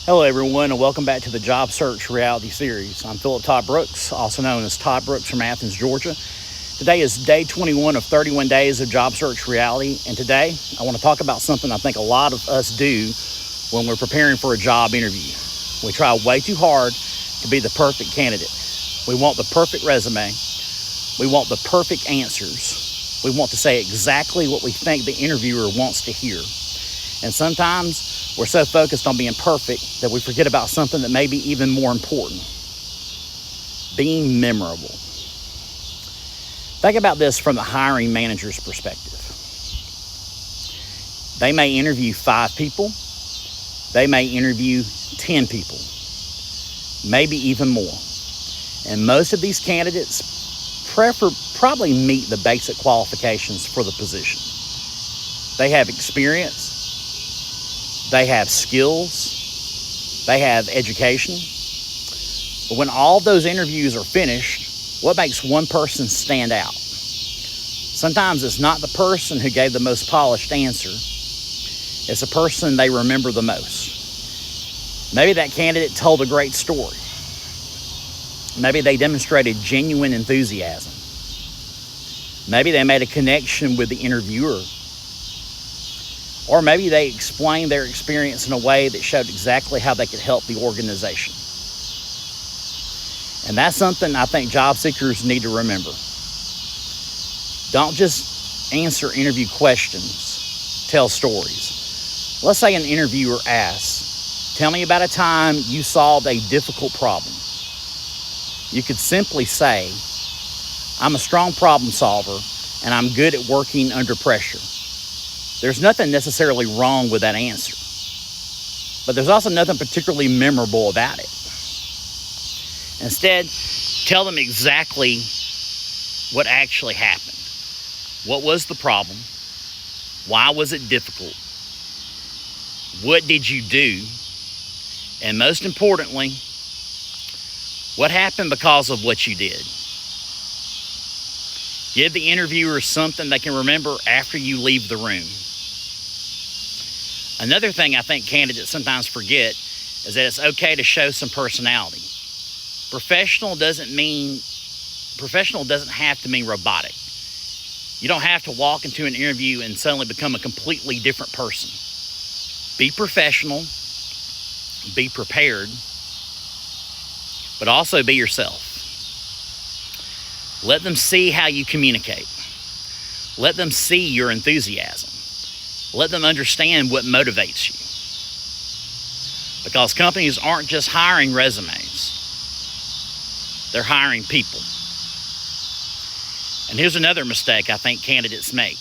Hello, everyone, and welcome back to the Job Search Reality Series. I'm Philip Todd Brooks, also known as Todd Brooks from Athens, Georgia. Today is day 21 of 31 days of Job Search Reality, and today I want to talk about something I think a lot of us do when we're preparing for a job interview. We try way too hard to be the perfect candidate. We want the perfect resume. We want the perfect answers. We want to say exactly what we think the interviewer wants to hear. And sometimes we're so focused on being perfect that we forget about something that may be even more important: being memorable. Think about this from the hiring manager's perspective. They may interview 5 people. They may interview 10 people, maybe even more. And most of these candidates probably meet the basic qualifications for the position. They have experience. They have skills, they have education. But when all those interviews are finished, what makes one person stand out? Sometimes it's not the person who gave the most polished answer. It's the person they remember the most. Maybe that candidate told a great story. Maybe they demonstrated genuine enthusiasm. Maybe they made a connection with the interviewer. Or maybe they explained their experience in a way that showed exactly how they could help the organization. And that's something I think job seekers need to remember. Don't just answer interview questions, tell stories. Let's say an interviewer asks, "Tell me about a time you solved a difficult problem." You could simply say, "I'm a strong problem solver and I'm good at working under pressure." There's nothing necessarily wrong with that answer, but there's also nothing particularly memorable about it. Instead, tell them exactly what actually happened. What was the problem? Why was it difficult? What did you do? And most importantly, what happened because of what you did? Give the interviewer something they can remember after you leave the room. Another thing I think candidates sometimes forget is that it's okay to show some personality. Professional doesn't have to mean robotic. You don't have to walk into an interview and suddenly become a completely different person. Be professional, be prepared, but also be yourself. Let them see how you communicate. Let them see your enthusiasm. Let them understand what motivates you. Because companies aren't just hiring resumes. They're hiring people. And here's another mistake I think candidates make.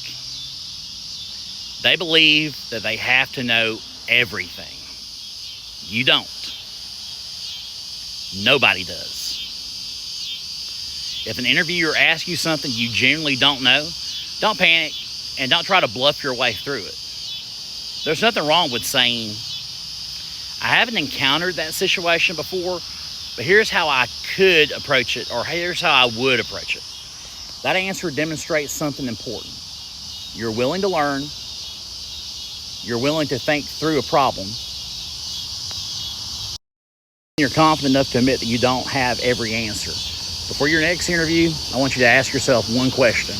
They believe that they have to know everything. You don't. Nobody does. If an interviewer asks you something you genuinely don't know, don't panic and don't try to bluff your way through it. There's nothing wrong with saying, "I haven't encountered that situation before, but here's how I could approach it," or "Here's how I would approach it." That answer demonstrates something important. You're willing to learn. You're willing to think through a problem. You're confident enough to admit that you don't have every answer. Before your next interview, I want you to ask yourself one question.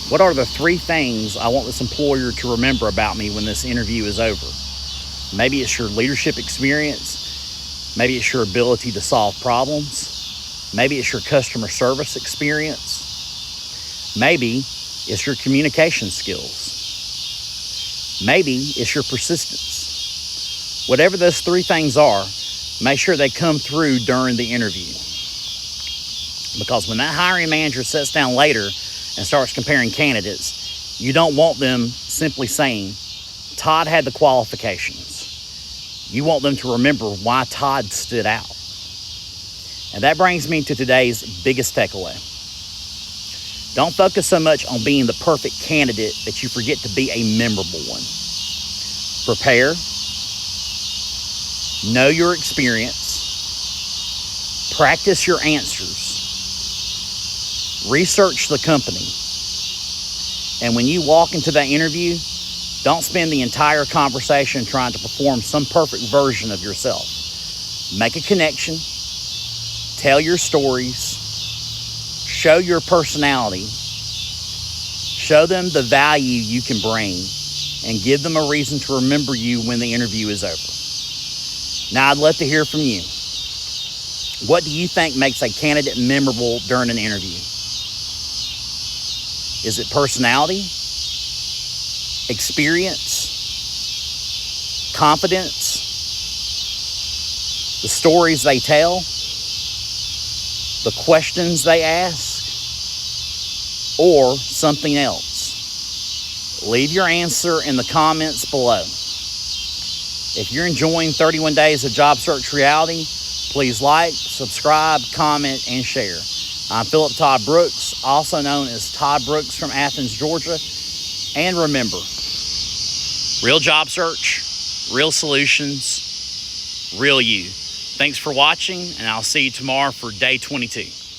What are the 3 things I want this employer to remember about me when this interview is over? Maybe it's your leadership experience. Maybe it's your ability to solve problems. Maybe it's your customer service experience. Maybe it's your communication skills. Maybe it's your persistence. Whatever those 3 things are, make sure they come through during the interview. Because when that hiring manager sits down later and starts comparing candidates, you don't want them simply saying, "Todd had the qualifications." You want them to remember why Todd stood out. And that brings me to today's biggest takeaway. Don't focus so much on being the perfect candidate that you forget to be a memorable one. Prepare. Know your experience. Practice your answers. Research the company. And when you walk into that interview, Don't spend the entire conversation trying to perform some perfect version of yourself. Make a connection, tell your stories, show your personality, show them the value you can bring, and give them a reason to remember you when the interview is over. Now, I'd love to hear from you. What do you think makes a candidate memorable during an interview? Is it personality, experience, confidence, the stories they tell, the questions they ask, or something else? Leave your answer in the comments below. If you're enjoying 31 Days of Job Search Reality, please like, subscribe, comment, and share. I'm Philip Todd Brooks, also known as Todd Brooks from Athens, Georgia. And remember, real job search, real solutions, real you. Thanks for watching, and I'll see you tomorrow for day 22.